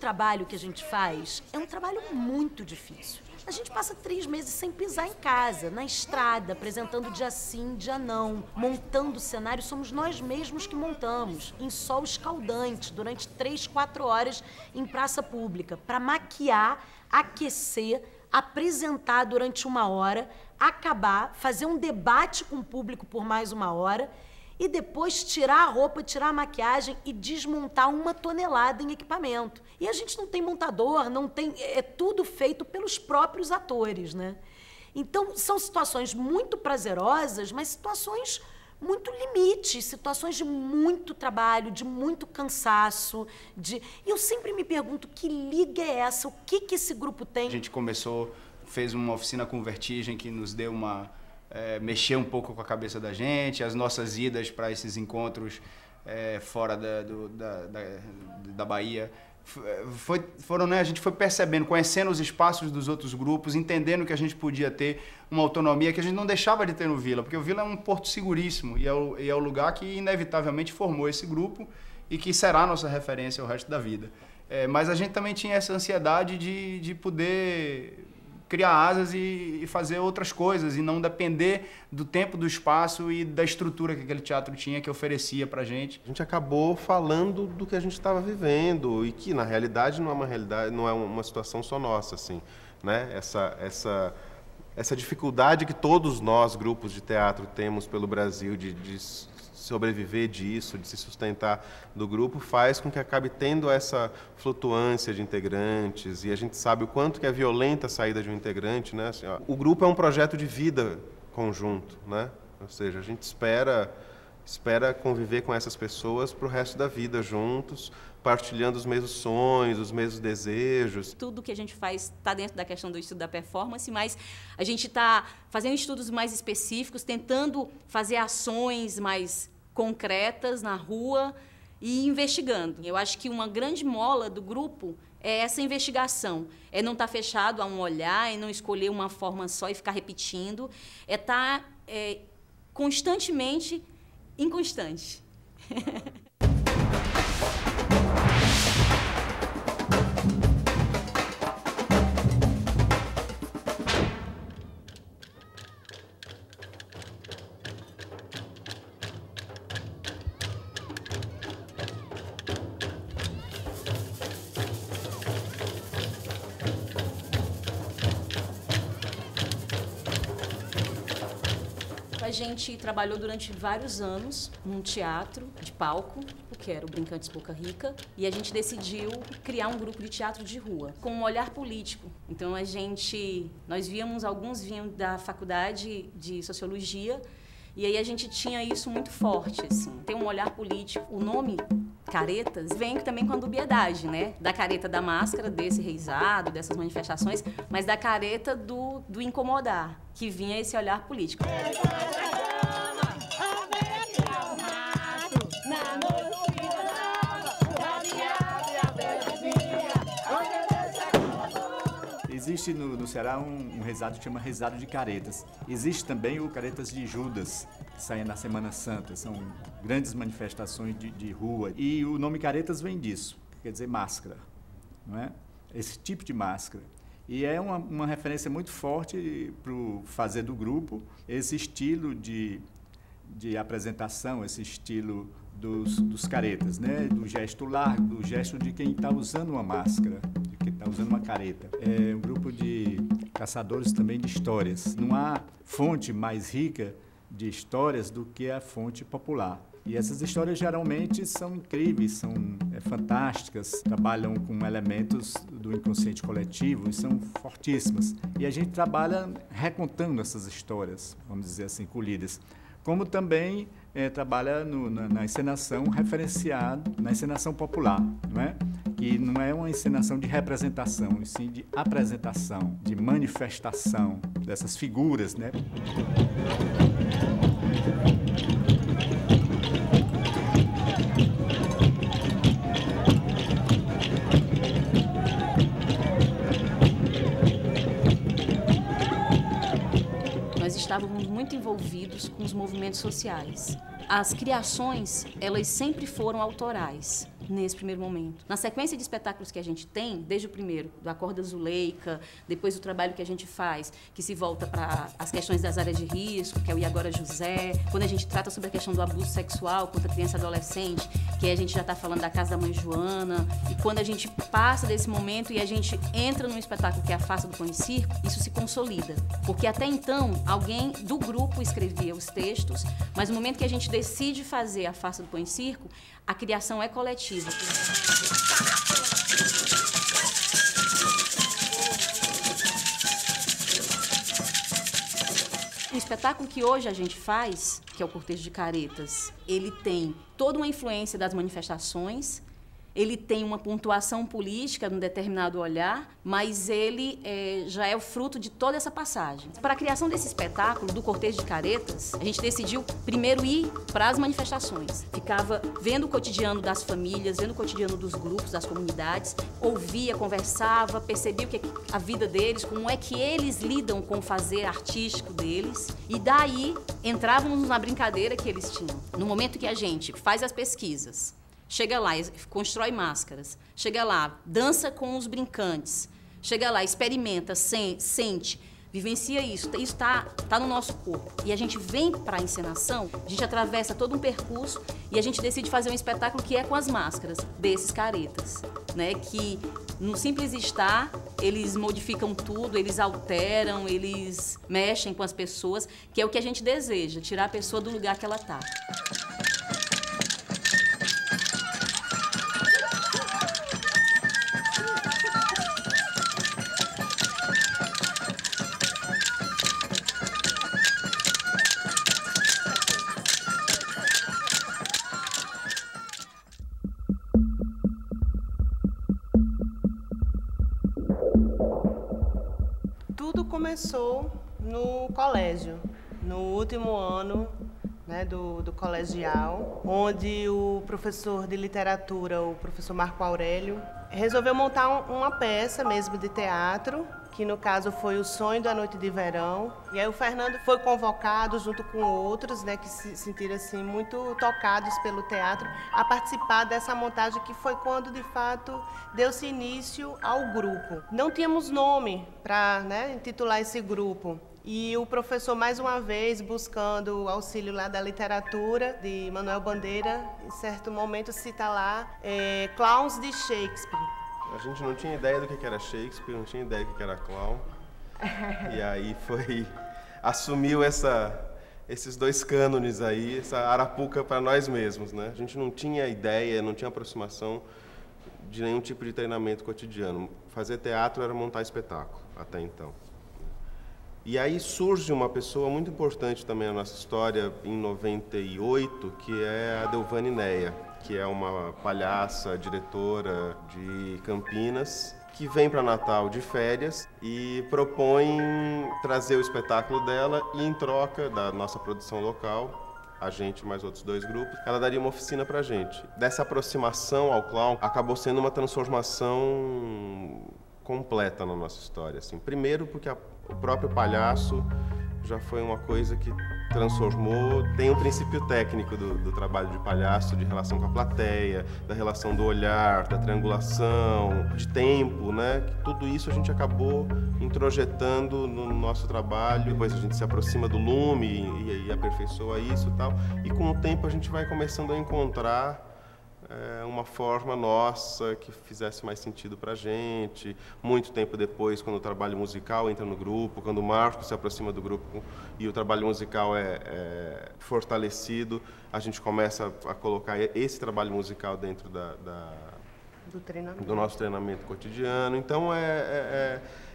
trabalho que a gente faz é um trabalho muito difícil. A gente passa 3 meses sem pisar em casa, na estrada, apresentando dia sim, dia não, montando o cenário. Somos nós mesmos que montamos, em sol escaldante, durante 3, 4 horas em praça pública, para maquiar, aquecer, apresentar durante 1 hora, acabar, fazer um debate com o público por mais 1 hora e depois tirar a roupa, tirar a maquiagem e desmontar 1 tonelada em equipamento. E a gente não tem montador, não tem... É tudo feito pelos próprios atores, né? Então, são situações muito prazerosas, mas situações muito limites, situações de muito trabalho, de muito cansaço. E eu sempre me pergunto, que liga é essa? O que esse grupo tem? A gente começou, fez uma oficina com Vertigem que nos deu mexer um pouco com a cabeça da gente, as nossas idas para esses encontros fora da Bahia. Né, a gente foi percebendo, conhecendo os espaços dos outros grupos, entendendo que a gente podia ter uma autonomia que a gente não deixava de ter no Vila, porque o Vila é um porto seguríssimo e é o lugar que inevitavelmente formou esse grupo e que será a nossa referência o resto da vida. Mas a gente também tinha essa ansiedade de poder criar asas e fazer outras coisas e não depender do tempo, do espaço e da estrutura que aquele teatro tinha, que oferecia pra gente. A gente acabou falando do que a gente estava vivendo e que, na realidade, não é uma situação só nossa, assim, né? Essa dificuldade que todos nós, grupos de teatro, temos pelo Brasil de sobreviver disso, de se sustentar do grupo, faz com que acabe tendo essa flutuância de integrantes, e a gente sabe o quanto que é violenta a saída de um integrante, né? Assim, ó, o grupo é um projeto de vida conjunto, né? Ou seja, a gente espera conviver com essas pessoas para o resto da vida juntos, partilhando os mesmos sonhos, os mesmos desejos. Tudo que a gente faz está dentro da questão do estudo da performance, mas a gente está fazendo estudos mais específicos, tentando fazer ações mais concretas na rua e investigando. Eu acho que uma grande mola do grupo é essa investigação, é não estar fechado a um olhar, é não escolher uma forma só e ficar repetindo, é estar constantemente inconstante. A gente trabalhou durante vários anos num teatro de palco, que era o Brincantes Boca Rica, e a gente decidiu criar um grupo de teatro de rua, com um olhar político. Então alguns vinham da faculdade de Sociologia, e aí a gente tinha isso muito forte, assim, tem um olhar político. O nome Caretas vem também com a dubiedade, né? Da careta da máscara, desse reizado, dessas manifestações, mas da careta do incomodar, que vinha esse olhar político. Existe no Ceará um rezado que chama rezado de caretas. Existe também o caretas de Judas, que sai na Semana Santa. São grandes manifestações de rua. E o nome caretas vem disso, quer dizer máscara, não é? Esse tipo de máscara. E é uma referência muito forte para o fazer do grupo, esse estilo de apresentação, esse estilo dos caretas, né? Do gesto largo, do gesto de quem está usando uma máscara, de quem está usando uma careta. É um grupo de caçadores também de histórias. Não há fonte mais rica de histórias do que a fonte popular. E essas histórias geralmente são incríveis, são fantásticas, trabalham com elementos do inconsciente coletivo e são fortíssimas. E a gente trabalha recontando essas histórias, vamos dizer assim, colhidas. Como também trabalha na encenação referenciada, na encenação popular, não é? Que não é uma encenação de representação, e sim de apresentação, de manifestação dessas figuras, né? Nós estávamos muito envolvidos com os movimentos sociais. As criações, elas sempre foram autorais. nesse primeiro momento. Na sequência de espetáculos que a gente tem, desde o primeiro, do Acorda Zuleika, depois o trabalho que a gente faz, que se volta para as questões das áreas de risco, que é o E Agora José, quando a gente trata sobre a questão do abuso sexual contra criança e adolescente, que a gente já está falando da Casa da Mãe Joana, e quando a gente passa desse momento e a gente entra num espetáculo que é a Farsa do Pão e Circo, isso se consolida. Porque até então, alguém do grupo escrevia os textos, mas no momento que a gente decide fazer a Farsa do Pão e Circo, a criação é coletiva. O espetáculo que hoje a gente faz, que é o Cortejo de Caretas, ele tem toda uma influência das manifestações, ele tem uma pontuação política num determinado olhar, mas ele já é o fruto de toda essa passagem. Para a criação desse espetáculo, do Cortejo de Caretas, a gente decidiu primeiro ir para as manifestações. Ficava vendo o cotidiano das famílias, vendo o cotidiano dos grupos, das comunidades, ouvia, conversava, percebia o que é a vida deles, como é que eles lidam com o fazer artístico deles, e daí entrávamos na brincadeira que eles tinham. No momento que a gente faz as pesquisas, chega lá, constrói máscaras, chega lá, dança com os brincantes, chega lá, experimenta, sente, vivencia isso está no nosso corpo. E a gente vem para a encenação, a gente atravessa todo um percurso e a gente decide fazer um espetáculo que é com as máscaras desses caretas, né? Que no simples estar, eles modificam tudo, eles alteram, eles mexem com as pessoas, que é o que a gente deseja, tirar a pessoa do lugar que ela está. Tudo começou no colégio, no último ano, né, do colegial, onde o professor de literatura, o professor Marco Aurélio, resolveu montar uma peça mesmo de teatro, que no caso foi O Sonho da Noite de Verão. E aí o Fernando foi convocado junto com outros, né, que se sentiram assim muito tocados pelo teatro, a participar dessa montagem, que foi quando de fato deu-se início ao grupo. Não tínhamos nome para, né, intitular esse grupo. E o professor, mais uma vez, buscando o auxílio lá da literatura, de Manuel Bandeira, em certo momento cita lá Clowns de Shakespeare. A gente não tinha ideia do que era Shakespeare, não tinha ideia do que era clown. E aí assumiu esses dois cânones aí, essa arapuca para nós mesmos, né? A gente não tinha ideia, não tinha aproximação de nenhum tipo de treinamento cotidiano. Fazer teatro era montar espetáculo, até então. E aí surge uma pessoa muito importante também na nossa história, em 98, que é a Delvane Neia, que é uma palhaça, diretora de Campinas, que vem para Natal de férias e propõe trazer o espetáculo dela e, em troca da nossa produção local, a gente mais outros dois grupos, ela daria uma oficina para a gente. Dessa aproximação ao clown, acabou sendo uma transformação completa na nossa história. Assim. Primeiro porque o próprio palhaço já foi uma coisa que transformou, tem um princípio técnico do trabalho de palhaço, de relação com a plateia, da relação do olhar, da triangulação, de tempo, né? Tudo isso a gente acabou introjetando no nosso trabalho, depois a gente se aproxima do lume e aperfeiçoa isso e tal, e com o tempo a gente vai começando a encontrar uma forma nossa que fizesse mais sentido para a gente. Muito tempo depois, quando o trabalho musical entra no grupo, quando o Marco se aproxima do grupo e o trabalho musical é fortalecido, a gente começa a colocar esse trabalho musical dentro do nosso treinamento cotidiano. Então,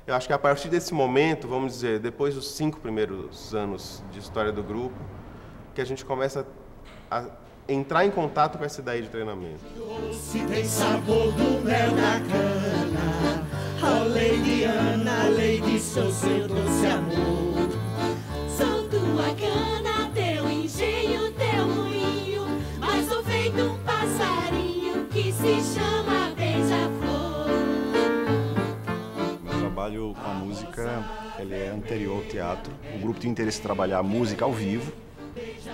eu acho que a partir desse momento, vamos dizer, depois dos 5 primeiros anos de história do grupo, que a gente começa a entrar em contato com essa ideia de treinamento. Se tem sabor do mel da cana, oh Lady Ana, Lady, sou seu doce amor. Sou tua cana, teu engenho, teu moinho, mas sou feito um passarinho que se chama beija-flor. Meu trabalho com a música, ele é anterior ao teatro. O grupo tinha interesse em trabalhar a música ao vivo,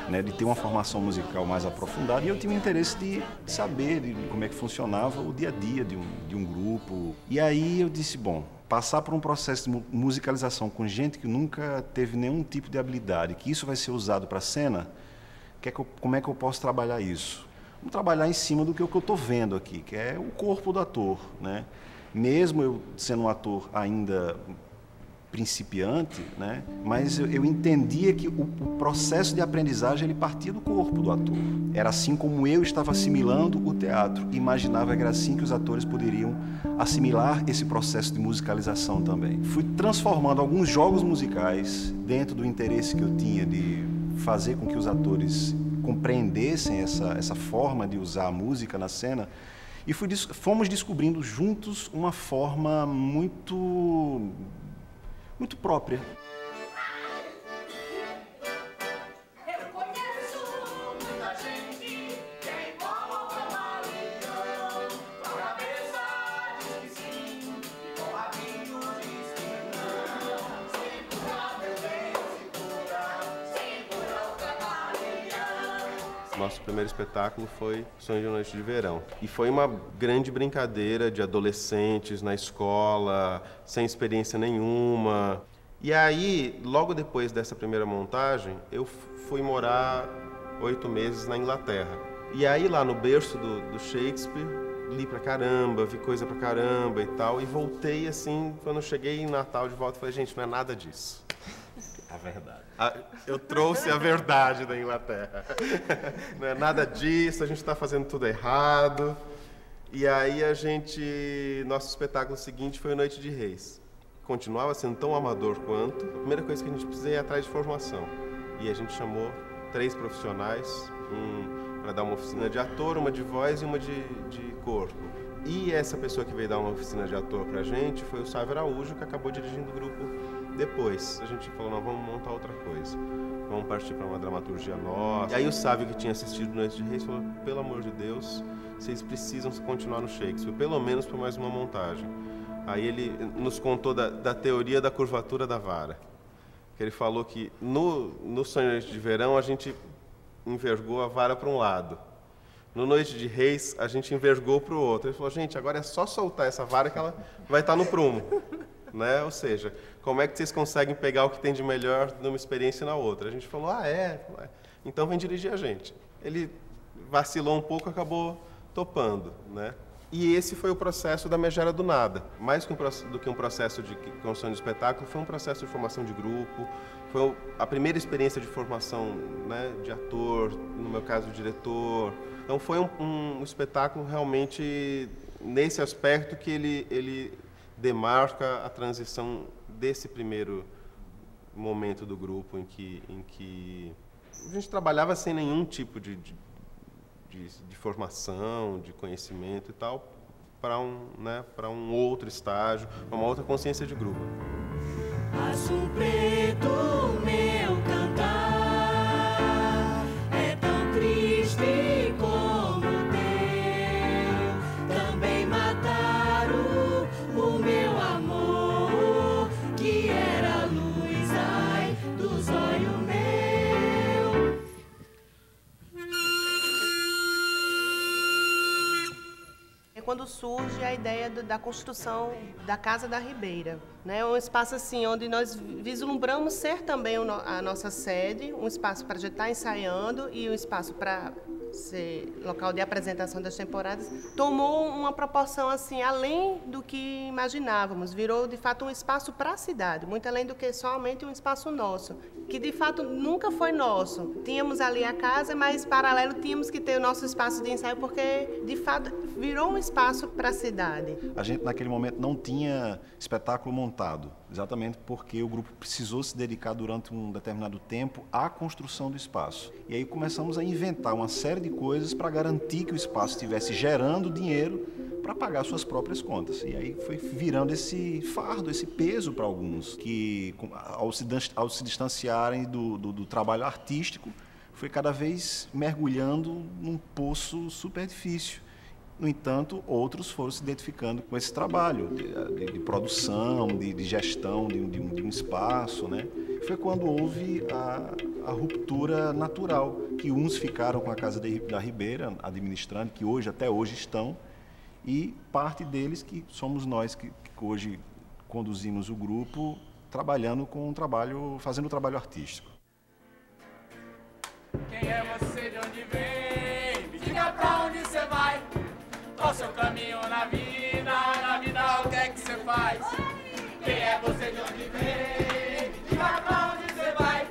né, de ter uma formação musical mais aprofundada, e eu tinha o interesse de saber de como é que funcionava o dia a dia de um grupo. E aí eu disse, bom, passar por um processo de musicalização com gente que nunca teve nenhum tipo de habilidade, que isso vai ser usado para a cena, como é que eu posso trabalhar isso? Vamos trabalhar em cima do que eu estou vendo aqui, que é o corpo do ator, né? Mesmo eu sendo um ator ainda principiante, né? Mas eu entendia que o processo de aprendizagem ele partia do corpo do ator. Era assim como eu estava assimilando o teatro. Imaginava que era assim que os atores poderiam assimilar esse processo de musicalização também. Fui transformando alguns jogos musicais dentro do interesse que eu tinha de fazer com que os atores compreendessem essa forma de usar a música na cena, e fomos descobrindo juntos uma forma muito própria. Nosso primeiro espetáculo foi Sonho de Noite de Verão. E foi uma grande brincadeira de adolescentes na escola, sem experiência nenhuma. E aí, logo depois dessa primeira montagem, eu fui morar 8 meses na Inglaterra. E aí, lá no berço do Shakespeare, li pra caramba, vi coisa pra caramba e tal. E voltei assim, quando eu cheguei em Natal de volta, falei, gente, não é nada disso. A verdade. Eu trouxe a verdade da Inglaterra. Não é nada disso, a gente está fazendo tudo errado. E aí nosso espetáculo seguinte foi a Noite de Reis. Continuava sendo tão amador quanto. A primeira coisa que a gente precisa é ir atrás de formação. E a gente chamou 3 profissionais, para dar uma oficina de ator, uma de voz e uma de corpo. E essa pessoa que veio dar uma oficina de ator pra gente foi o Sávio Araújo, que acabou dirigindo o grupo depois. A gente falou, não, vamos montar outra coisa. Vamos partir para uma dramaturgia nossa. E aí o Sávio, que tinha assistido Noite de Reis, falou, pelo amor de Deus, vocês precisam continuar no Shakespeare, pelo menos por mais uma montagem. Aí ele nos contou da teoria da curvatura da vara. Que ele falou que no Sonho de Verão a gente envergou a vara para um lado. No Noite de Reis, a gente envergou para o outro. Ele falou, gente, agora é só soltar essa vara que ela vai estar no prumo. Né? Ou seja, como é que vocês conseguem pegar o que tem de melhor numa experiência e na outra? A gente falou, então vem dirigir a gente. Ele vacilou um pouco, acabou topando, né? E esse foi o processo da Megera do Nada. Mais do que um processo de construção de espetáculo, foi um processo de formação de grupo, foi a primeira experiência de formação, né, de ator, no meu caso, diretor. Então foi um espetáculo realmente nesse aspecto que ele demarca a transição desse primeiro momento do grupo em que a gente trabalhava sem nenhum tipo de formação, de conhecimento e tal, para um outro estágio, para uma outra consciência de grupo. Azul preto, meu cantar é tão triste como o teu. Também mataram o meu amor, que era a luz, ai, dos olhos meus. É quando surge a ideia da construção da Casa da Ribeira, né? Um espaço assim onde nós vislumbramos ser também a nossa sede, um espaço para a gente estar ensaiando e um espaço para ser local de apresentação das temporadas. Tomou uma proporção assim além do que imaginávamos, virou de fato um espaço para a cidade, muito além do que somente um espaço nosso, que de fato nunca foi nosso. Tínhamos ali a casa, mas paralelo tínhamos que ter o nosso espaço de ensaio, porque de fato virou um espaço para a cidade. A gente naquele momento não tinha espetáculo montado, exatamente porque o grupo precisou se dedicar durante um determinado tempo à construção do espaço. E aí começamos a inventar uma série de coisas para garantir que o espaço estivesse gerando dinheiro para pagar suas próprias contas. E aí foi virando esse fardo, esse peso para alguns, que ao se distanciarem do trabalho artístico, foi cada vez mergulhando num poço super difícil. No entanto, outros foram se identificando com esse trabalho de produção, de gestão de um espaço, né? Foi quando houve a ruptura natural, que uns ficaram com a Casa da Ribeira, administrando, que hoje, até hoje estão, e parte deles que somos nós que hoje conduzimos o grupo, trabalhando com fazendo o trabalho artístico. Quem é você, de onde vem? Me diga pra onde você vai. Qual o seu caminho na vida, o que é que você faz? Quem é você, de onde vem? Me diga pra onde você vai.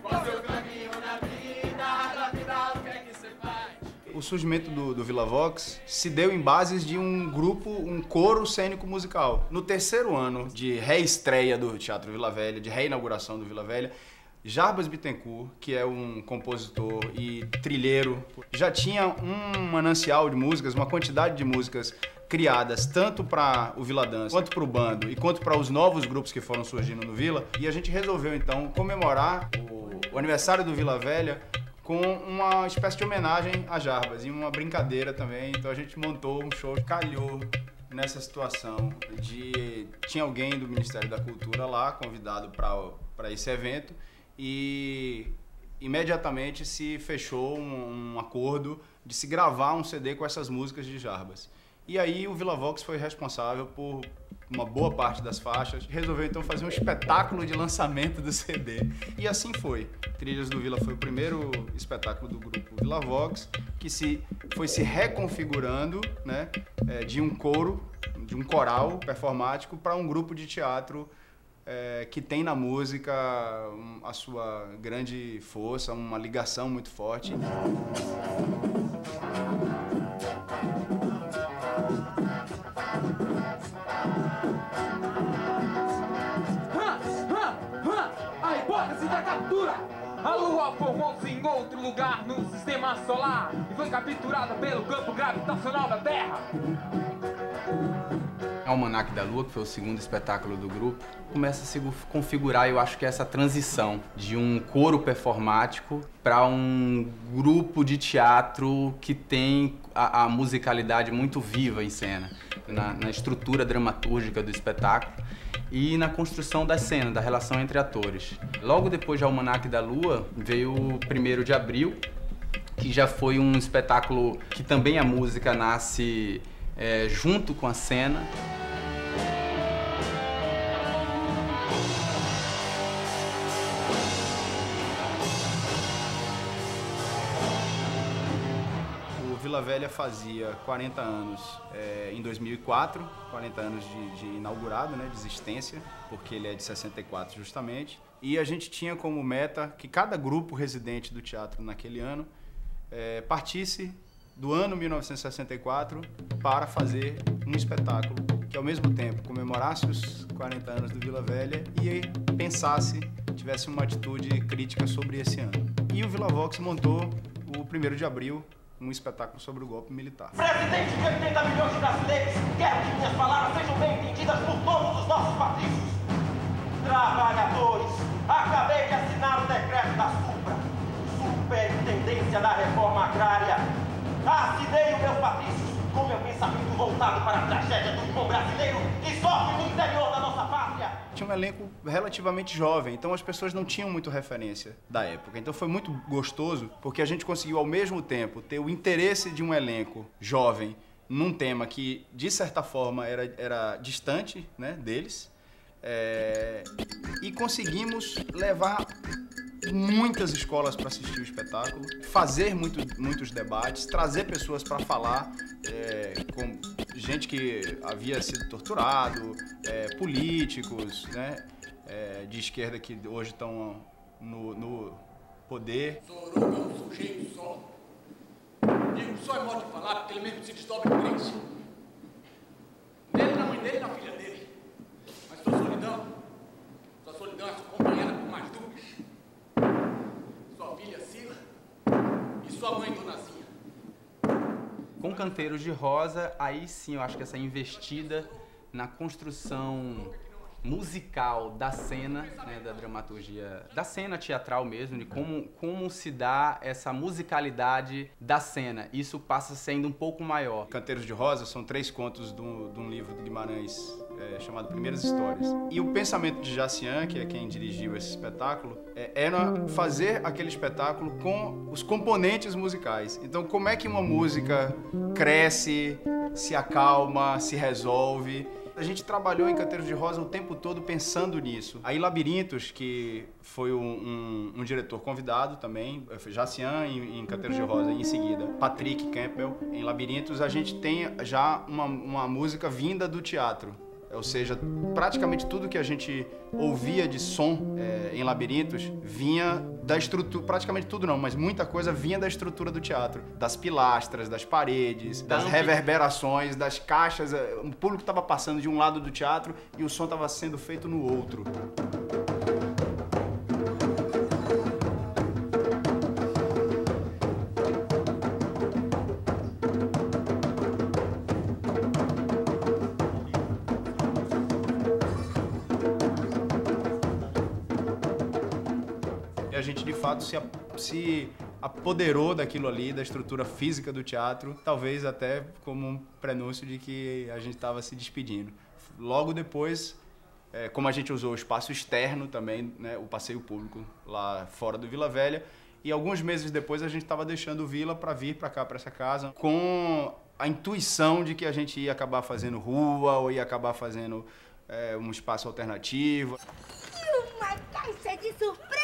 Qual o seu caminho na vida, o que é que você faz? O surgimento do Vila Vox se deu em bases de um grupo, um coro cênico musical. No terceiro ano de reestreia do Teatro Vila Velha, de reinauguração do Vila Velha, Jarbas Bittencourt, que é um compositor e trilheiro, já tinha um manancial de músicas, uma quantidade de músicas criadas tanto para o Vila Dance, quanto para o bando e quanto para os novos grupos que foram surgindo no Vila. E a gente resolveu então comemorar o aniversário do Vila Velha com uma espécie de homenagem a Jarbas e uma brincadeira também. Então a gente montou um show, calhou nessa situação de... Tinha alguém do Ministério da Cultura lá, convidado para esse evento, e imediatamente se fechou um acordo de se gravar um CD com essas músicas de Jarbas. E aí o Vila Vox foi responsável por uma boa parte das faixas, resolveu então fazer um espetáculo de lançamento do CD. E assim foi. Trilhas do Vila foi o primeiro espetáculo do grupo Vila Vox, que foi se reconfigurando, né, de um coro, de um coral performático para um grupo de teatro que tem na música a sua grande força, uma ligação muito forte. A hipótese da captura! A Lua formou-se em outro lugar no sistema solar e foi capturada pelo campo gravitacional da Terra. Almanaque da Lua, que foi o segundo espetáculo do grupo, começa a se configurar, eu acho que é essa transição de um coro performático para um grupo de teatro que tem a musicalidade muito viva em cena, na estrutura dramatúrgica do espetáculo e na construção da cena, da relação entre atores. Logo depois de Almanaque da Lua, veio o 1º de Abril, que já foi um espetáculo que também a música nasce junto com a cena. O Vila Velha fazia 40 anos em 2004, 40 anos de inaugurado, né, de existência, porque ele é de 64 justamente. E a gente tinha como meta que cada grupo residente do teatro naquele ano partisse do ano 1964 para fazer um espetáculo que ao mesmo tempo comemorasse os 40 anos do Vila Velha e pensasse, tivesse uma atitude crítica sobre esse ano. E o Vila Vox montou o 1º de Abril, um espetáculo sobre o golpe militar. Presidente de 80 milhões de brasileiros, quero que minhas palavras sejam bem entendidas por todos os nossos patrícios. Trabalhadores, acabei de assinar o decreto da SUPRA, Superintendência da Reforma Agrária. Assinei o meu patrícios com meu pensamento voltado para a tragédia do irmão brasileiro que sofre no interior da nossa pátria. Tinha um elenco relativamente jovem, então as pessoas não tinham muito referência da época. Então foi muito gostoso, porque a gente conseguiu ao mesmo tempo ter o interesse de um elenco jovem num tema que, de certa forma, era distante, né, deles, e conseguimos levar muitas escolas para assistir o espetáculo, fazer muitos debates, trazer pessoas para falar, com gente que havia sido torturado, políticos, né, de esquerda que hoje estão no poder. Soruga é um sujeito só. Digo só é modo de falar porque ele mesmo se desdobra em três. Nele, na mãe dele e na filha dele. Mas sua solidão é sua companheira por mais dúvidas. Sua filha Sila e sua mãe Donazinha. Com Canteiros de Rosa, aí sim eu acho que essa investida na construção musical da cena, né, da dramaturgia, da cena teatral mesmo, de como se dá essa musicalidade da cena. Isso passa sendo um pouco maior. Canteiros de Rosa são 3 contos de um livro do Guimarães, chamado Primeiras Histórias. E o pensamento de Jacian, que é quem dirigiu esse espetáculo, era fazer aquele espetáculo com os componentes musicais. Então, como é que uma música cresce, se acalma, se resolve? A gente trabalhou em Canteiros de Rosa o tempo todo pensando nisso. Aí Labirintos, que foi um diretor convidado também, Jacian em Canteiros de Rosa, e em seguida Patrick Campbell. Em Labirintos a gente tem já uma música vinda do teatro. Ou seja, praticamente tudo que a gente ouvia de som em Labirintos vinha da estrutura, praticamente tudo não, mas muita coisa vinha da estrutura do teatro. Das pilastras, das paredes, das reverberações, das caixas. O público estava passando de um lado do teatro e o som estava sendo feito no outro. E a gente, de fato, se apoderou daquilo ali, da estrutura física do teatro, talvez até como um prenúncio de que a gente estava se despedindo. Logo depois, como a gente usou o espaço externo também, né, o passeio público lá fora do Vila Velha, e alguns meses depois a gente estava deixando o Vila para vir para cá, para essa casa, com a intuição de que a gente ia acabar fazendo rua ou ia acabar fazendo um espaço alternativo. Uma caixa de surpresas,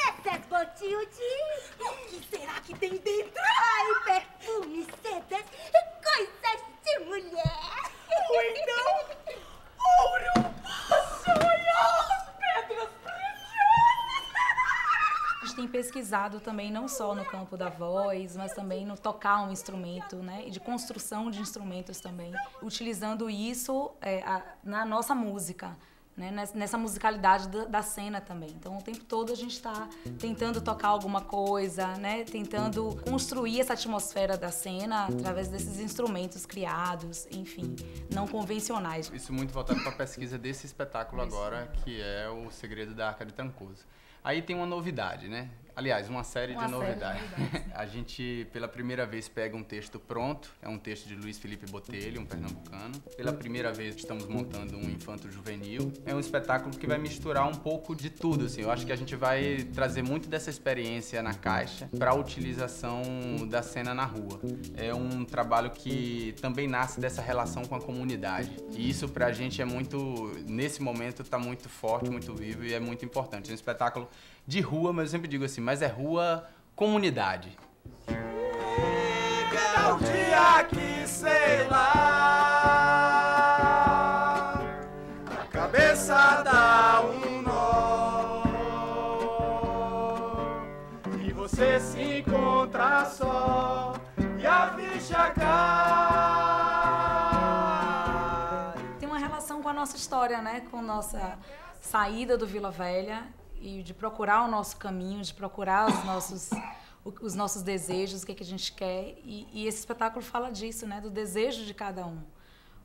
Botilde! O que será que tem dentro? Ai, perfumes, sedas e coisas de mulher! Ou então, ouro, joias, pedras preciosas! A gente tem pesquisado também não só no campo da voz, mas também no tocar um instrumento, né? E de construção de instrumentos também, utilizando isso na nossa música. Né, nessa musicalidade da cena também. Então, o tempo todo a gente está tentando tocar alguma coisa, né, tentando construir essa atmosfera da cena através desses instrumentos criados, enfim, não convencionais. Isso muito voltado para a pesquisa desse espetáculo agora, que é O Segredo da Arca de Trancoso. Aí tem uma novidade, né? Aliás, uma série de novidades. A gente, pela primeira vez, pega um texto pronto. É um texto de Luiz Felipe Botelho, um pernambucano. Pela primeira vez, estamos montando um infanto-juvenil. É um espetáculo que vai misturar um pouco de tudo, assim. Eu acho que a gente vai trazer muito dessa experiência na caixa para a utilização da cena na rua. É um trabalho que também nasce dessa relação com a comunidade. E isso, pra gente, é muito... Nesse momento, tá muito forte, muito vivo e é muito importante. É um espetáculo de rua, mas eu sempre digo assim, mas é rua comunidade. Chega o dia que, sei lá, a cabeça dá um nó e você se encontra só e a ficha cai. Tem uma relação com a nossa história, né? Com nossa saída do Vila Velha e de procurar o nosso caminho, de procurar os nossos desejos, o que a gente quer. E esse espetáculo fala disso, né? Do desejo de cada um,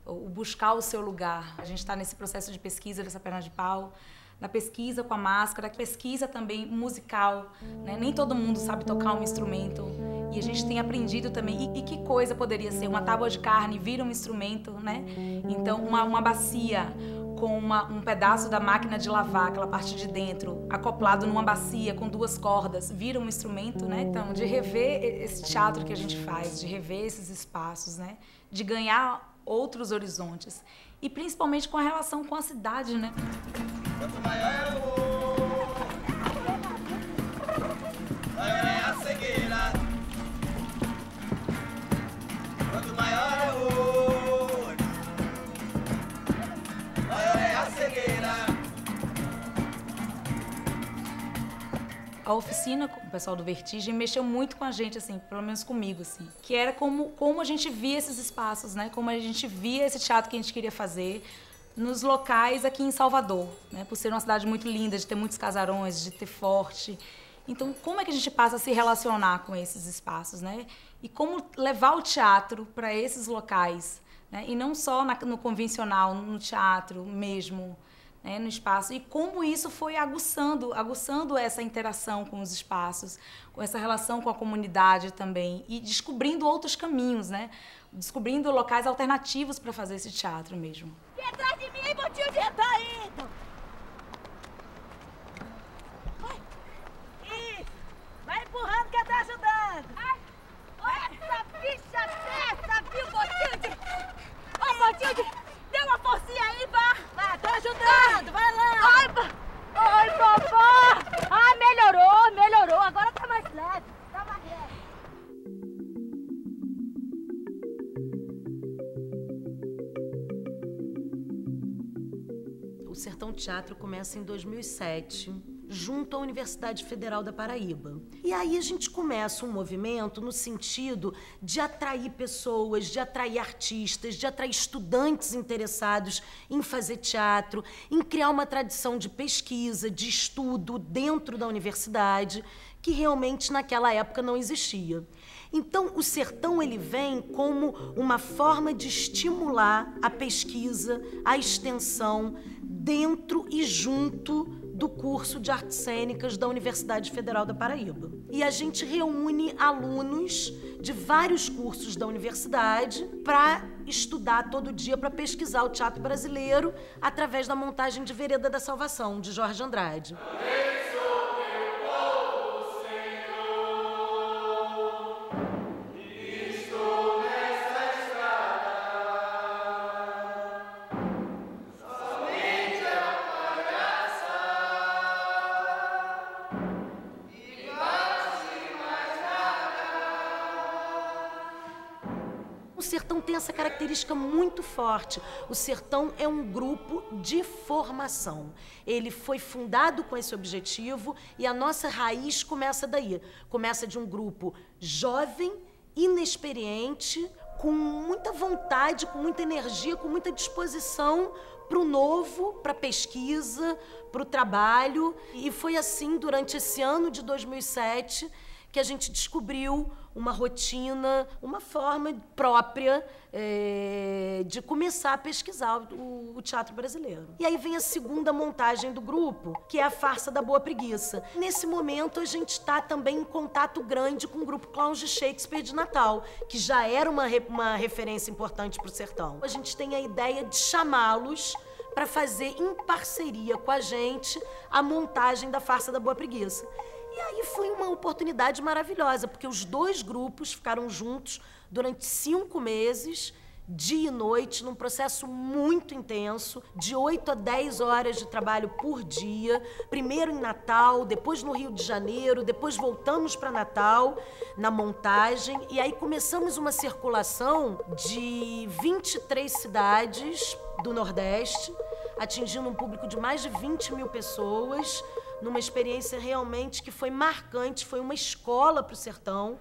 o buscar o seu lugar. A gente está nesse processo de pesquisa dessa perna de pau, na pesquisa com a máscara, pesquisa também musical, né? Nem todo mundo sabe tocar um instrumento e a gente tem aprendido também. E que coisa poderia ser? Uma tábua de carne vira um instrumento, né? Então, uma bacia com um pedaço da máquina de lavar, aquela parte de dentro, acoplado numa bacia com 2 cordas, vira um instrumento, né? Então, de rever esse teatro que a gente faz, de rever esses espaços, né? De ganhar outros horizontes. E principalmente com a relação com a cidade, né? Quanto maior é o ouro, maior é a cegueira. Quanto maior é o ouro, maior é a cegueira. A oficina com o pessoal do Vertigem mexeu muito com a gente, assim, pelo menos comigo, assim, que era como a gente via esses espaços, né? Como a gente via esse teatro que a gente queria fazer nos locais aqui em Salvador, né? Por ser uma cidade muito linda, de ter muitos casarões, de ter forte. Então, como é que a gente passa a se relacionar com esses espaços, né? E como levar o teatro para esses locais, né? E não só no convencional, no teatro mesmo, né, no espaço, e como isso foi aguçando essa interação com os espaços, com essa relação com a comunidade também, e descobrindo outros caminhos, né, descobrindo locais alternativos para fazer esse teatro mesmo. Vem atrás de mim, aí, Botilde, já tá indo. Isso. Vai empurrando que eu tô ajudando. Essa bicha dessa, viu, Botilde? Ô, Botilde, dê uma forcinha aí, vá. Vai, tô ajudando, vai lá. Ai, vovó. Ai, melhorou. Agora tá mais leve. Tá mais leve. O Sertão Teatro começa em 2007, junto à Universidade Federal da Paraíba. E aí a gente começa um movimento no sentido de atrair pessoas, de atrair artistas, de atrair estudantes interessados em fazer teatro, em criar uma tradição de pesquisa, de estudo dentro da universidade, que realmente naquela época não existia. Então, o Sertão ele vem como uma forma de estimular a pesquisa, a extensão dentro e junto do curso de Artes Cênicas da Universidade Federal da Paraíba. E a gente reúne alunos de vários cursos da universidade para estudar todo dia, para pesquisar o teatro brasileiro através da montagem de Vereda da Salvação, de Jorge Andrade. O Sertão tem essa característica muito forte. O Sertão é um grupo de formação. Ele foi fundado com esse objetivo e a nossa raiz começa daí. Começa de um grupo jovem, inexperiente, com muita vontade, com muita energia, com muita disposição para o novo, para a pesquisa, para o trabalho. E foi assim, durante esse ano de 2007, que a gente descobriu uma rotina, uma forma própria de começar a pesquisar o teatro brasileiro. E aí vem a segunda montagem do grupo, que é a Farsa da Boa Preguiça. Nesse momento, a gente está também em contato grande com o grupo Clowns de Shakespeare de Natal, que já era uma referência importante para o Sertão. A gente tem a ideia de chamá-los para fazer, em parceria com a gente, a montagem da Farsa da Boa Preguiça. E aí foi uma oportunidade maravilhosa, porque os dois grupos ficaram juntos durante 5 meses, dia e noite, num processo muito intenso, de 8 a 10 horas de trabalho por dia, primeiro em Natal, depois no Rio de Janeiro, depois voltamos para Natal, na montagem, e aí começamos uma circulação de 23 cidades do Nordeste, atingindo um público de mais de 20 mil pessoas, numa experiência realmente que foi marcante, foi uma escola para o Sertão.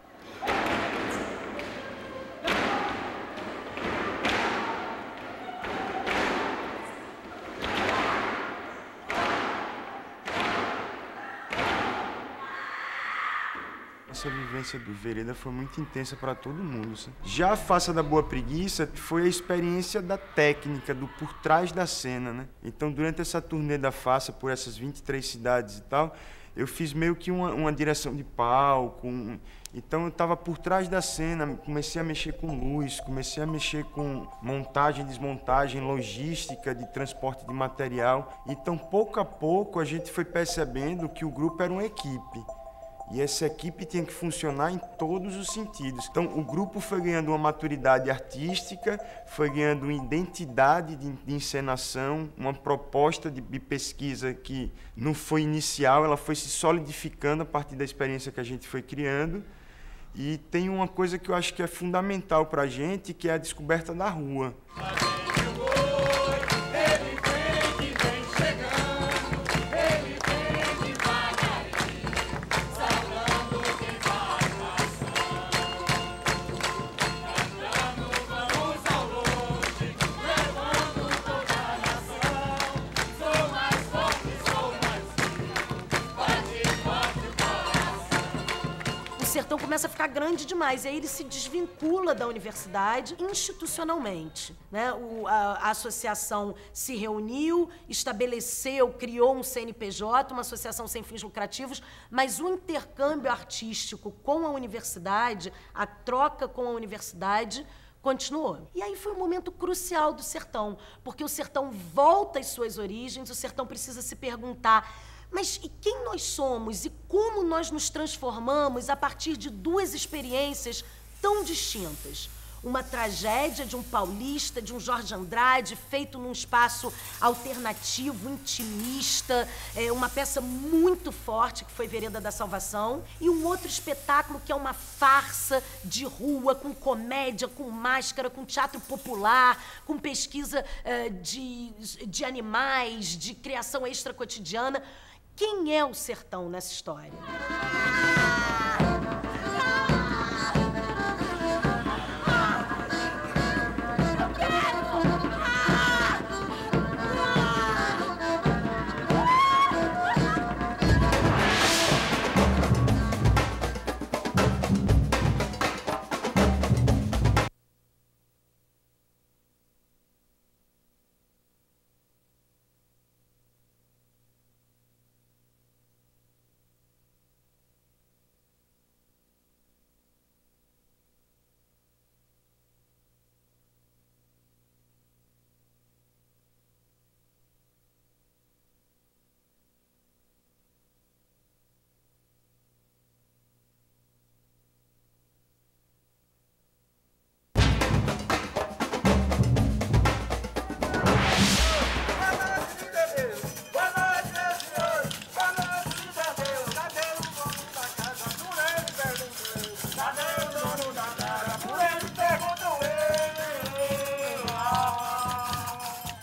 Essa vivência do Vereda foi muito intensa para todo mundo. Sabe? Já a Farsa da Boa Preguiça foi a experiência da técnica, do por trás da cena, né? Então, durante essa turnê da Farsa, por essas 23 cidades e tal, eu fiz meio que uma direção de palco. Então, eu estava por trás da cena, comecei a mexer com luz, comecei a mexer com montagem, desmontagem, logística de transporte de material. Então, pouco a pouco, a gente foi percebendo que o grupo era uma equipe. E essa equipe tinha que funcionar em todos os sentidos. Então, o grupo foi ganhando uma maturidade artística, foi ganhando uma identidade de encenação, uma proposta de pesquisa que não foi inicial, ela foi se solidificando a partir da experiência que a gente foi criando. E tem uma coisa que eu acho que é fundamental para a gente, que é a descoberta da rua. O Sertão começa a ficar grande demais, e aí ele se desvincula da universidade institucionalmente, né? A associação se reuniu, estabeleceu, criou um CNPJ, uma associação sem fins lucrativos, mas o intercâmbio artístico com a universidade, a troca com a universidade, continuou. E aí foi um momento crucial do sertão, porque o sertão volta às suas origens, o sertão precisa se perguntar: mas e quem nós somos e como nós nos transformamos a partir de duas experiências tão distintas? Uma tragédia de um paulista, de um Jorge Andrade, feito num espaço alternativo, intimista, uma peça muito forte, que foi Vereda da Salvação, e um outro espetáculo que é uma farsa de rua, com comédia, com máscara, com teatro popular, com pesquisa de animais, de criação extra-cotidiana. Quem é o sertão nessa história?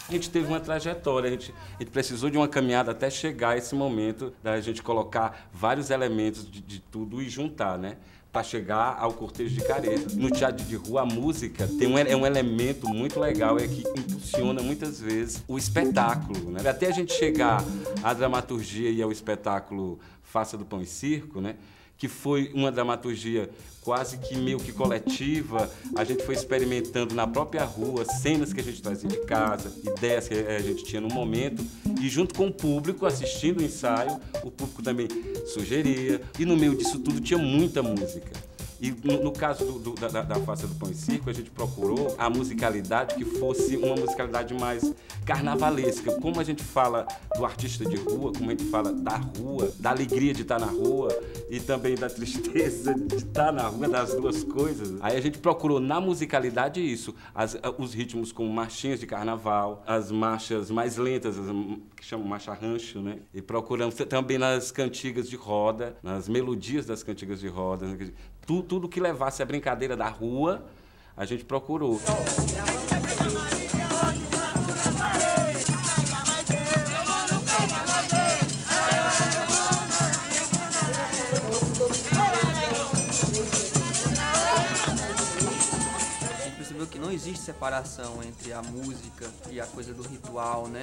A gente teve uma trajetória, a gente precisou de uma caminhada até chegar a esse momento da gente colocar vários elementos de tudo e juntar, né? Para chegar ao cortejo de caretas. No teatro de rua, a música é um elemento muito legal, que impulsiona muitas vezes o espetáculo, né? Até a gente chegar à dramaturgia e ao espetáculo Faça do Pão e Circo, né? Que foi uma dramaturgia quase que meio que coletiva. A gente foi experimentando na própria rua cenas que a gente trazia de casa, ideias que a gente tinha no momento, e junto com o público, assistindo o ensaio, o público também sugeria, e no meio disso tudo tinha muita música. E no caso da Faça do Pão e Circo, a gente procurou a musicalidade que fosse uma musicalidade mais carnavalesca. Como a gente fala do artista de rua, como a gente fala da rua, da alegria de estar na rua e também da tristeza de estar na rua, das duas coisas. Aí a gente procurou na musicalidade isso, os ritmos como marchinhas de carnaval, as marchas mais lentas, que chamam marcha rancho, né? E procuramos também nas cantigas de roda, nas melodias das cantigas de roda, né? Tudo que levasse a brincadeira da rua, a gente procurou. A gente percebeu que não existe separação entre a música e a coisa do ritual, né?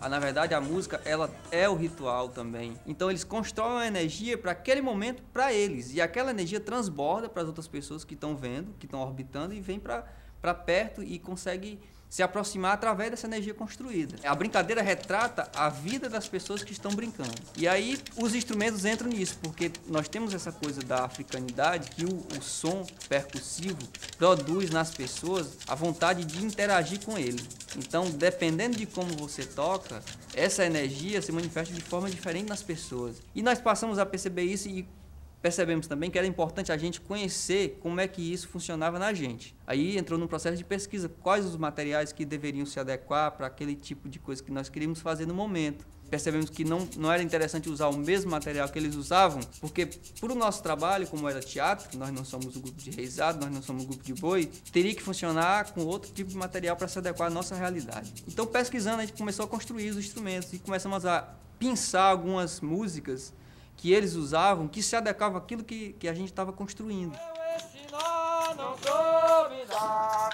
Na verdade, a música, ela é o ritual também. Então, eles constroem uma energia para aquele momento, para eles. E aquela energia transborda para as outras pessoas que estão vendo, que estão orbitando, e vem para perto e consegue se aproximar através dessa energia construída. A brincadeira retrata a vida das pessoas que estão brincando. E aí, os instrumentos entram nisso, porque nós temos essa coisa da africanidade, que o som percussivo produz nas pessoas a vontade de interagir com ele. Então, dependendo de como você toca, essa energia se manifesta de forma diferente nas pessoas. E nós passamos a perceber isso e percebemos também que era importante a gente conhecer como é que isso funcionava na gente. Aí entrou num processo de pesquisa, quais os materiais que deveriam se adequar para aquele tipo de coisa que nós queríamos fazer no momento. Percebemos que não era interessante usar o mesmo material que eles usavam, porque por o nosso trabalho, como era teatro, nós não somos o grupo de reisado, nós não somos o grupo de boi, teria que funcionar com outro tipo de material para se adequar à nossa realidade. Então, pesquisando, a gente começou a construir os instrumentos e começamos a pensar algumas músicas que eles usavam, que se adequavam àquilo que a gente estava construindo. Esse nó não soube dar,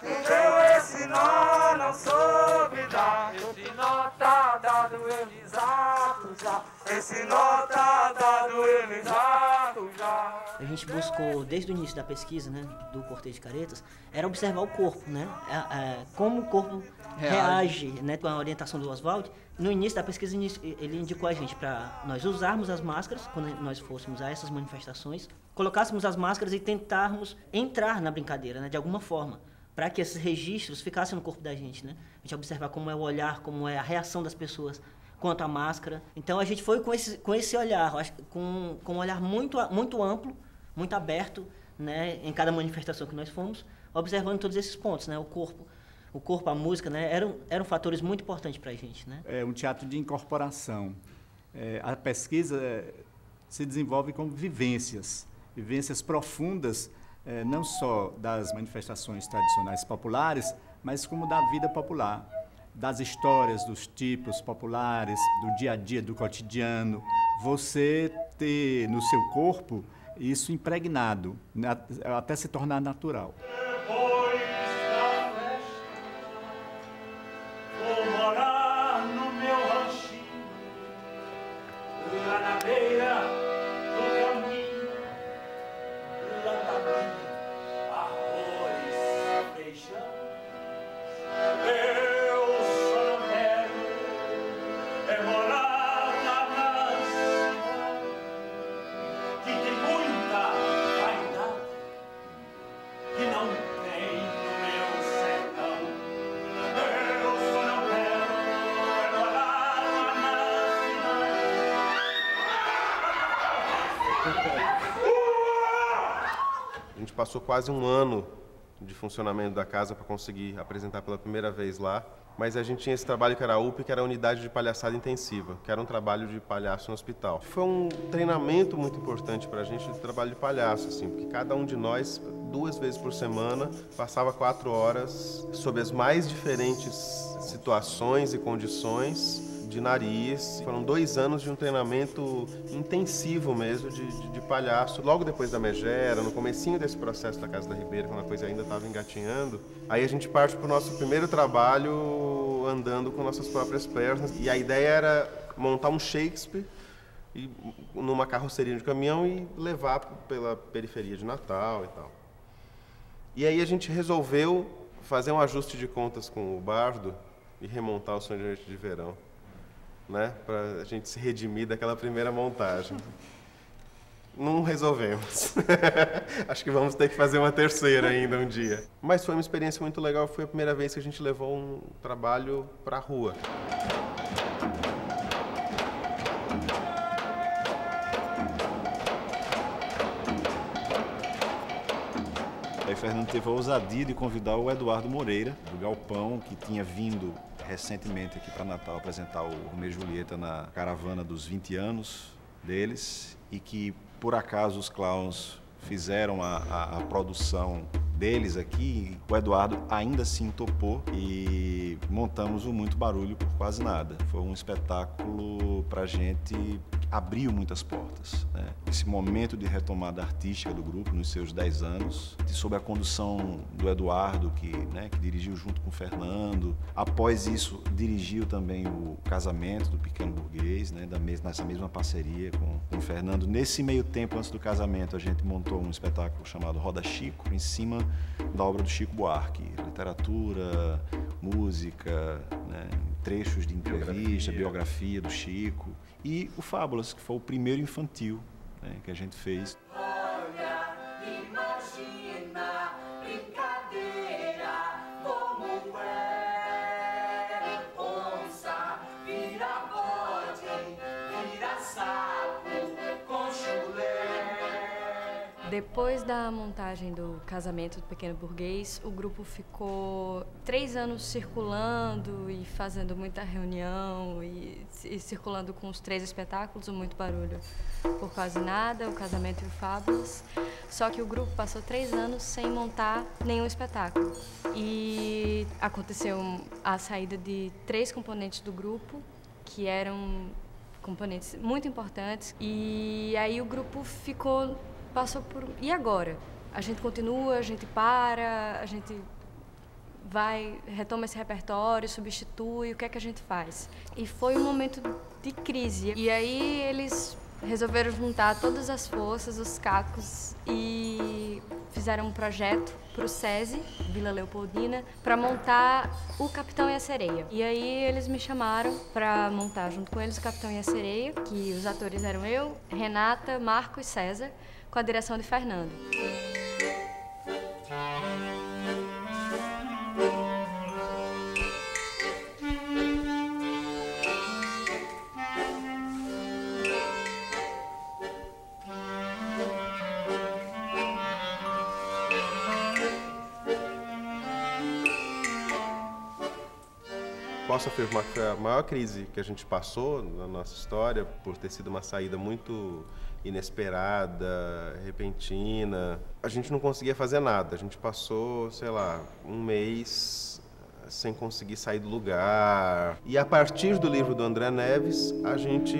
esse nó não soube dar, esse nó tá dado, ele exato já, esse nó tá dado, ele exato já. A gente buscou, desde o início da pesquisa, né, do Cortejo de Caretas, era observar o corpo, né, como o corpo reage, né, com a orientação do Oswald. No início da pesquisa, ele indicou a gente para nós usarmos as máscaras, quando nós fôssemos a essas manifestações, colocássemos as máscaras e tentarmos entrar na brincadeira, né, de alguma forma. para que esses registros ficassem no corpo da gente, né? A gente observar como é o olhar, como é a reação das pessoas quanto à máscara. Então a gente foi com esse olhar, com um olhar muito amplo, muito aberto, né? Em cada manifestação que nós fomos, observando todos esses pontos, né? O corpo, a música, né? Eram fatores muito importantes para a gente, né? É um teatro de incorporação. A pesquisa se desenvolve com vivências profundas, não só das manifestações tradicionais populares, mas como da vida popular, das histórias, dos tipos populares, do dia a dia, do cotidiano. Você ter no seu corpo isso impregnado, até se tornar natural. Vou morar no meu ranchinho, lá na beira do caminho, lá tá arroz, feijão. Eu só não quero morar lá na cidade, que tem muita vaidade, que não tem no meu sertão. Eu só não quero morar lá na A gente passou quase um ano de funcionamento da casa para conseguir apresentar pela primeira vez lá, mas a gente tinha esse trabalho que era a UP, que era a Unidade de Palhaçada Intensiva, que era um trabalho de palhaço no hospital. Foi um treinamento muito importante para a gente de trabalho de palhaço, assim, porque cada um de nós, 2 vezes por semana, passava 4 horas sob as mais diferentes situações e condições de nariz. Foram 2 anos de um treinamento intensivo mesmo de palhaço. Logo depois da megera, no comecinho desse processo da Casa da Ribeira, quando a coisa ainda estava engatinhando, aí a gente parte para o nosso primeiro trabalho andando com nossas próprias pernas. E a ideia era montar um Shakespeare numa carroceria de caminhão e levar pela periferia de Natal e tal. E aí a gente resolveu fazer um ajuste de contas com o Bardo e remontar o Sonho de Noite de Verão, né, para a gente se redimir daquela primeira montagem. Não resolvemos. Acho que vamos ter que fazer uma terceira ainda um dia. Mas foi uma experiência muito legal, foi a primeira vez que a gente levou um trabalho para a rua. Aí Fernando teve a ousadia de convidar o Eduardo Moreira, do Galpão, que tinha vindo recentemente aqui para Natal apresentar o Romeu e Julieta na caravana dos 20 anos deles, e que, por acaso, os clowns fizeram a produção deles aqui. O Eduardo ainda assim topou e montamos o Muito Barulho por Quase Nada. Foi um espetáculo pra gente que abriu muitas portas, né? Esse momento de retomada artística do grupo nos seus 10 anos, sob a condução do Eduardo, que dirigiu junto com o Fernando. Após isso, dirigiu também o Casamento do Pequeno Burguês, né? Nessa mesma parceria com o Fernando. Nesse meio tempo, antes do casamento, a gente montou um espetáculo chamado Roda Chico, em cima da obra do Chico Buarque. Literatura, música, né? Trechos de entrevista, biografia do Chico. E o Fábulas, que foi o primeiro infantil, né, que a gente fez. Olha, imagina, brincadeira, como é. Onça, vira bode, vira sapo, com chulé. Depois da montagem do Casamento do Pequeno Burguês, o grupo ficou 3 anos circulando e fazendo muita reunião e circulando com os 3 espetáculos, o Muito Barulho por Quase Nada, o Casamento e o Fábulas. Só que o grupo passou 3 anos sem montar nenhum espetáculo. E aconteceu a saída de 3 componentes do grupo, que eram componentes muito importantes. E aí o grupo passou por... E agora? A gente continua, a gente para, a gente retoma esse repertório, substitui, o que é que a gente faz? E foi um momento de crise. E aí eles resolveram juntar todas as forças, os cacos, e fizeram um projeto para o SESI, Vila Leopoldina, para montar o Capitão e a Sereia. E aí eles me chamaram para montar junto com eles o Capitão e a Sereia, que os atores eram eu, Renata, Marco e César, com a direção de Fernando. posso afirmar que foi a maior crise que a gente passou na nossa história, por ter sido uma saída muito inesperada, repentina. A gente não conseguia fazer nada. A gente passou, sei lá, um mês sem conseguir sair do lugar. E a partir do livro do André Neves, a gente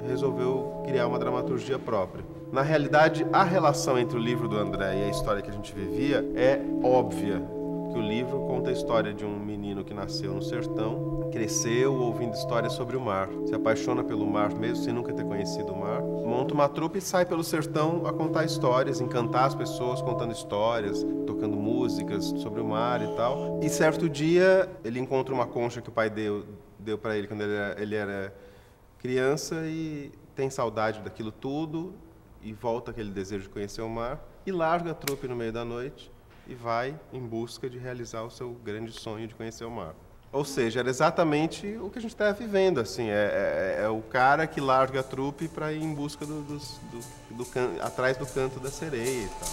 resolveu criar uma dramaturgia própria. Na realidade, a relação entre o livro do André e a história que a gente vivia é óbvia. Que o livro conta a história de um menino que nasceu no sertão, cresceu ouvindo histórias sobre o mar, se apaixona pelo mar mesmo sem nunca ter conhecido o mar, monta uma trupe e sai pelo sertão a contar histórias, encantar as pessoas contando histórias, tocando músicas sobre o mar e tal. E certo dia ele encontra uma concha que o pai deu para ele quando ele era criança e tem saudade daquilo tudo e volta aquele desejo de conhecer o mar e larga a trupe no meio da noite e vai em busca de realizar o seu grande sonho de conhecer o mar. Ou seja, era exatamente o que a gente estava vivendo, assim, é o cara que larga a trupe para ir em busca atrás do canto da sereia e tal.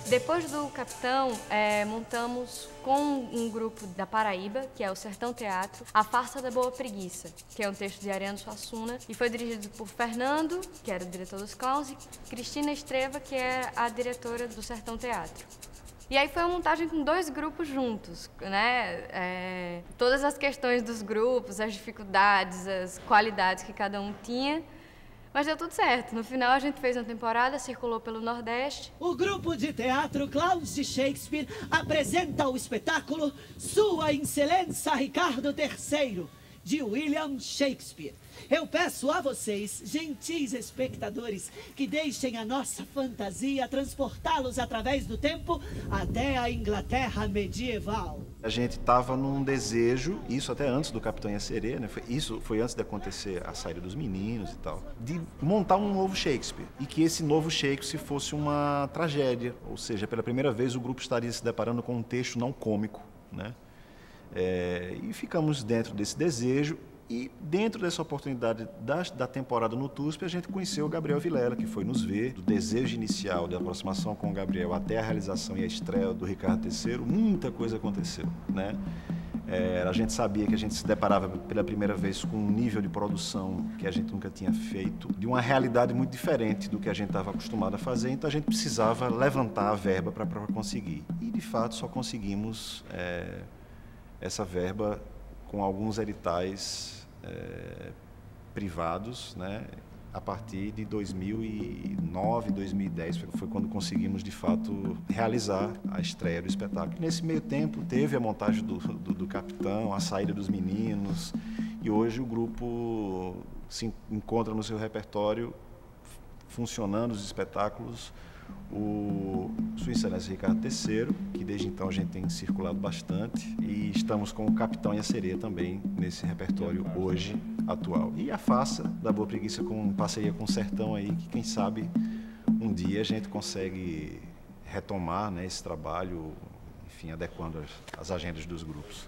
Depois do Capitão, montamos com um grupo da Paraíba, que é o Sertão Teatro, A Farsa da Boa Preguiça, que é um texto de Ariano Suassuna, e foi dirigido por Fernando, que era o diretor dos Clowns, e Cristina Estreva, que é a diretora do Sertão Teatro. E aí foi uma montagem com 2 grupos juntos, né? Todas as questões dos grupos, as dificuldades, as qualidades que cada um tinha. Mas deu tudo certo. No final, a gente fez uma temporada, circulou pelo Nordeste. O grupo de teatro Clowns de Shakespeare apresenta o espetáculo Sua Excelência Ricardo III, de William Shakespeare. Eu peço a vocês, gentis espectadores, que deixem a nossa fantasia transportá-los através do tempo até a Inglaterra medieval. A gente estava num desejo, isso até antes do Capitão e a Sereia, né? Isso foi antes de acontecer a saída dos meninos e tal, de montar um novo Shakespeare. E que esse novo Shakespeare fosse uma tragédia, ou seja, pela primeira vez o grupo estaria se deparando com um texto não cômico, né? E ficamos dentro desse desejo. E dentro dessa oportunidade da temporada no TUSP, a gente conheceu o Gabriel Vilela, que foi nos ver, do desejo inicial de aproximação com o Gabriel até a realização e a estreia do Ricardo III, muita coisa aconteceu, né? A gente sabia que a gente se deparava pela primeira vez com um nível de produção que a gente nunca tinha feito, de uma realidade muito diferente do que a gente estava acostumado a fazer, então a gente precisava levantar a verba para conseguir. E, de fato, só conseguimos essa verba com alguns editais privados, né? A partir de 2009, 2010, foi quando conseguimos, de fato, realizar a estreia do espetáculo. Nesse meio tempo, teve a montagem do Capitão, a saída dos meninos, e hoje o grupo se encontra no seu repertório, funcionando os espetáculos, o Sua Excelência Ricardo III, que desde então a gente tem circulado bastante, e estamos com o Capitão e a Sereia também nesse repertório hoje atual. E a Farsa da Boa Preguiça com parceria com o Sertão aí, que quem sabe um dia a gente consegue retomar, né, esse trabalho, enfim, adequando as agendas dos grupos.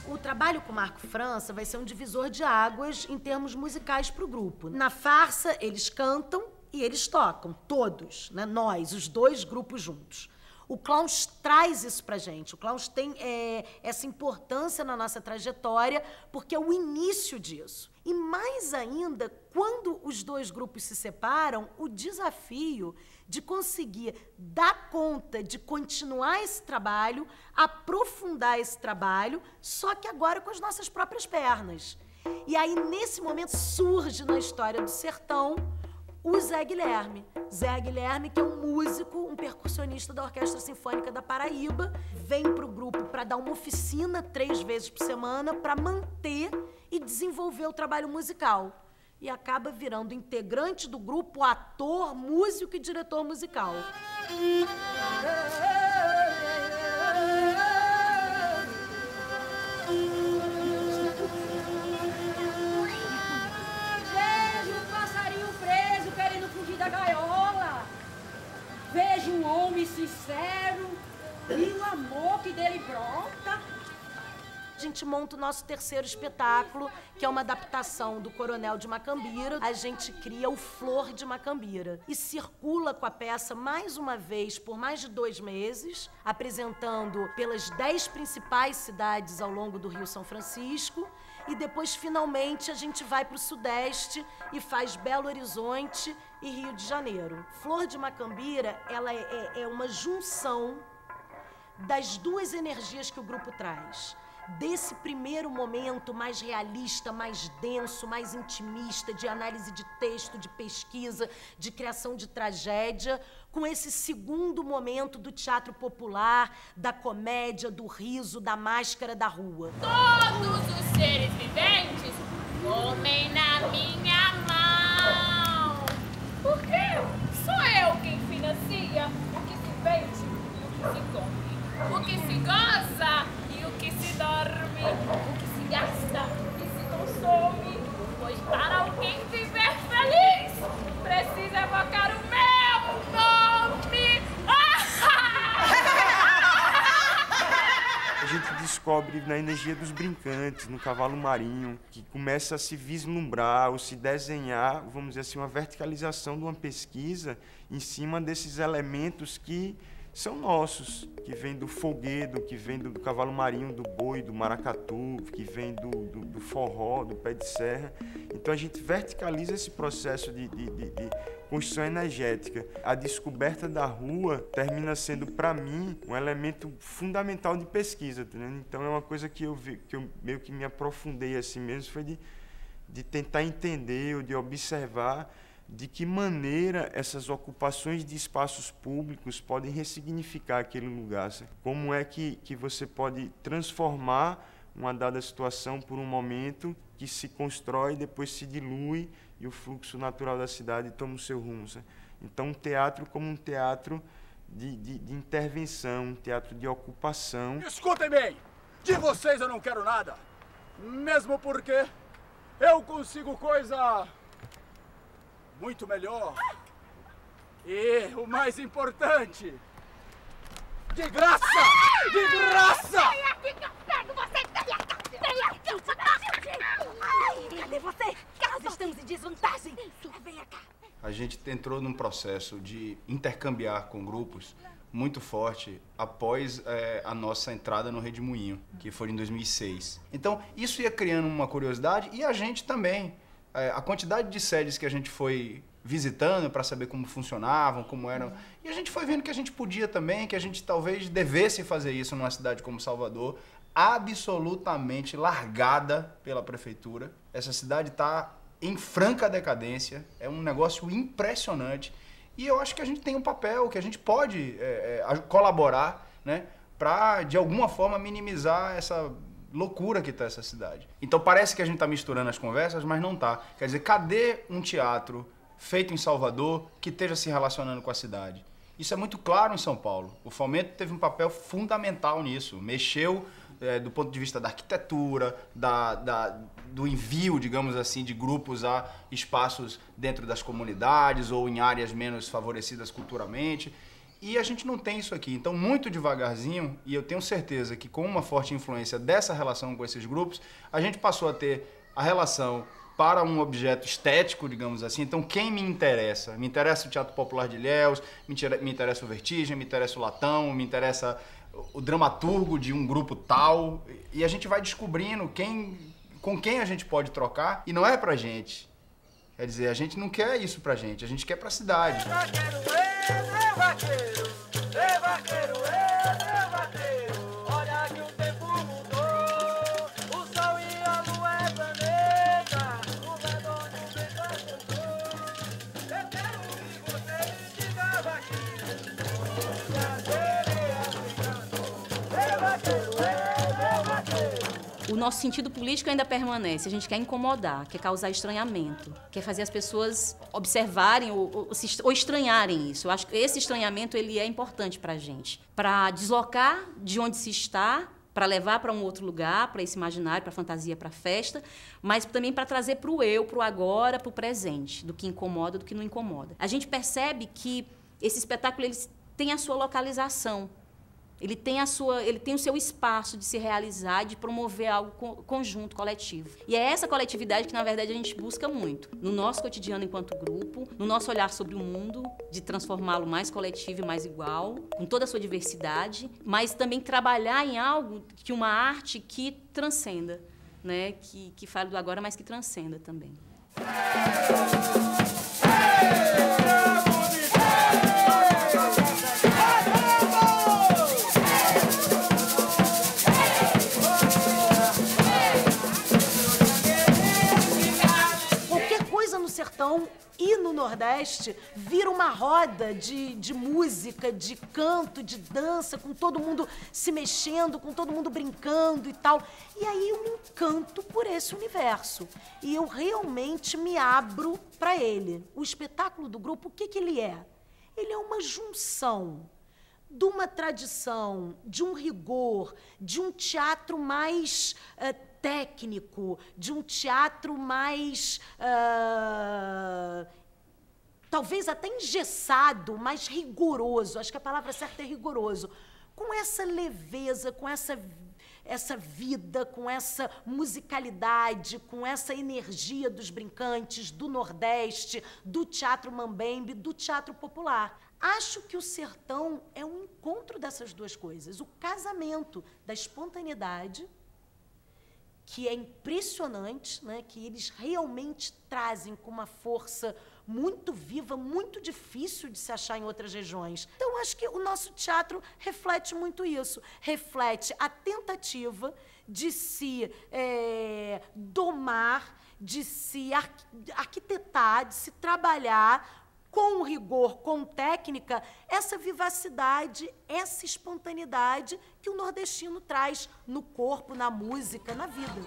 O trabalho com o Marco França vai ser um divisor de águas em termos musicais para o grupo. Na Farsa, eles cantam e eles tocam, todos, né? Nós, os 2 grupos juntos. O Clowns traz isso pra gente. O Clowns tem essa importância na nossa trajetória, porque é o início disso. E mais ainda, quando os 2 grupos se separam, o desafio de conseguir dar conta de continuar esse trabalho, aprofundar esse trabalho, só que agora com as nossas próprias pernas. E aí, nesse momento, surge na história do Sertão o Zé Guilherme. Zé Guilherme, que é um músico, um percussionista da Orquestra Sinfônica da Paraíba, vem para o grupo para dar uma oficina 3 vezes por semana para manter e desenvolver o trabalho musical. E acaba virando integrante do grupo, ator, músico e diretor musical. gente monta o nosso terceiro espetáculo, que é uma adaptação do Coronel de Macambira. A gente cria o Flor de Macambira e circula com a peça mais uma vez por mais de 2 meses, apresentando pelas 10 principais cidades ao longo do Rio São Francisco. E depois, finalmente, a gente vai para o Sudeste e faz Belo Horizonte e Rio de Janeiro. Flor de Macambira, ela é uma junção das 2 energias que o grupo traz. Desse primeiro momento mais realista, mais denso, mais intimista, de análise de texto, de pesquisa, de criação de tragédia, com esse segundo momento do teatro popular, da comédia, do riso, da máscara da rua. Todos os seres viventes comem na minha mão. Porque sou eu quem financia o que se vende e o que se come, o que se goza e o que se dorme, o que se gasta e se consome. Pois para alguém viver feliz, precisa evocar o meu nome. A gente descobre na energia dos brincantes, no cavalo marinho, que começa a se vislumbrar ou se desenhar, vamos dizer assim, uma verticalização de uma pesquisa em cima desses elementos que são nossos, que vem do folguedo, que vem do cavalo marinho, do boi, do maracatu, que vem do forró, do pé de serra. Então a gente verticaliza esse processo de construção energética. A descoberta da rua termina sendo, para mim, um elemento fundamental de pesquisa, tá vendo? Então é uma coisa que eu meio que me aprofundei assim mesmo, foi de tentar entender ou de observar de que maneira essas ocupações de espaços públicos podem ressignificar aquele lugar. Sabe? Como é que você pode transformar uma dada situação por um momento que se constrói, depois se dilui e o fluxo natural da cidade toma o seu rumo. Sabe? Então, um teatro como um teatro de intervenção, um teatro de ocupação. Escutem bem, de vocês eu não quero nada, mesmo porque eu consigo coisa muito melhor. E o mais importante, de graça! De graça! Vem aqui que eu pego você! Vem aqui, eu te cadê você? Nós estamos em desvantagem! Vem cá! A gente entrou num processo de intercambiar com grupos muito forte após a nossa entrada no Redemoinho, que foi em 2006. Então, isso ia criando uma curiosidade e a gente também. A quantidade de sedes que a gente foi visitando para saber como funcionavam, como eram. E a gente foi vendo que a gente podia também, que a gente talvez devesse fazer isso numa cidade como Salvador, absolutamente largada pela prefeitura. Essa cidade está em franca decadência, é um negócio impressionante. E eu acho que a gente tem um papel, que a gente pode colaborar, né, para, de alguma forma, minimizar essa loucura que está essa cidade. Então parece que a gente está misturando as conversas, mas não está. Quer dizer, cadê um teatro feito em Salvador que esteja se relacionando com a cidade? Isso é muito claro em São Paulo. O Fomento teve um papel fundamental nisso. Mexeu do ponto de vista da arquitetura, do envio, digamos assim, de grupos a espaços dentro das comunidades ou em áreas menos favorecidas culturalmente. E a gente não tem isso aqui. Então, muito devagarzinho, e eu tenho certeza que com uma forte influência dessa relação com esses grupos, a gente passou a ter a relação para um objeto estético, digamos assim. Então, quem me interessa? Me interessa o Teatro Popular de Ilhéus, me interessa o Vertigem, me interessa o Latão, me interessa o dramaturgo de um grupo tal. E a gente vai descobrindo com quem a gente pode trocar, e não é pra gente. Quer dizer, a gente não quer isso pra gente, a gente quer pra cidade. Olha que o tempo mudou, o sol e a lua é planeta, o redor do vento acertou. Eu quero que você me diga, vaqueiro, que a sereia se vaqueiro. O nosso sentido político ainda permanece. A gente quer incomodar, quer causar estranhamento, quer fazer as pessoas observarem ou estranharem isso. Eu acho que esse estranhamento ele é importante para a gente, para deslocar de onde se está, para levar para um outro lugar, para esse imaginário, para a fantasia, para a festa, mas também para trazer para o eu, para o agora, para o presente, do que incomoda, do que não incomoda. A gente percebe que esse espetáculo ele tem a sua localização. Ele tem o seu espaço de se realizar, de promover algo conjunto, coletivo. E é essa coletividade que, na verdade, a gente busca muito. No nosso cotidiano enquanto grupo, no nosso olhar sobre o mundo, de transformá-lo mais coletivo e mais igual, com toda a sua diversidade, mas também trabalhar em algo, que uma arte que transcenda, né? Que fale do agora, mas que transcenda também. Sertão e no Nordeste vira uma roda de música, de canto, de dança, com todo mundo se mexendo, com todo mundo brincando e tal. E aí eu me encanto por esse universo. E eu realmente me abro para ele. O espetáculo do grupo, o que ele é? Ele é uma junção de uma tradição, de um rigor, de um teatro mais técnico, de um teatro mais, talvez até engessado, mais rigoroso. Acho que a palavra certa é rigoroso. Com essa leveza, com essa vida, com essa musicalidade, com essa energia dos brincantes, do Nordeste, do teatro mambembe, do teatro popular. Acho que o Sertão é um encontro dessas duas coisas. O casamento da espontaneidade, que é impressionante, né? Que eles realmente trazem com uma força muito viva, muito difícil de se achar em outras regiões. Então, acho que o nosso teatro reflete muito isso. Reflete a tentativa de se domar, de se arquitetar, de se trabalhar com rigor, com técnica, essa vivacidade, essa espontaneidade que o nordestino traz no corpo, na música, na vida.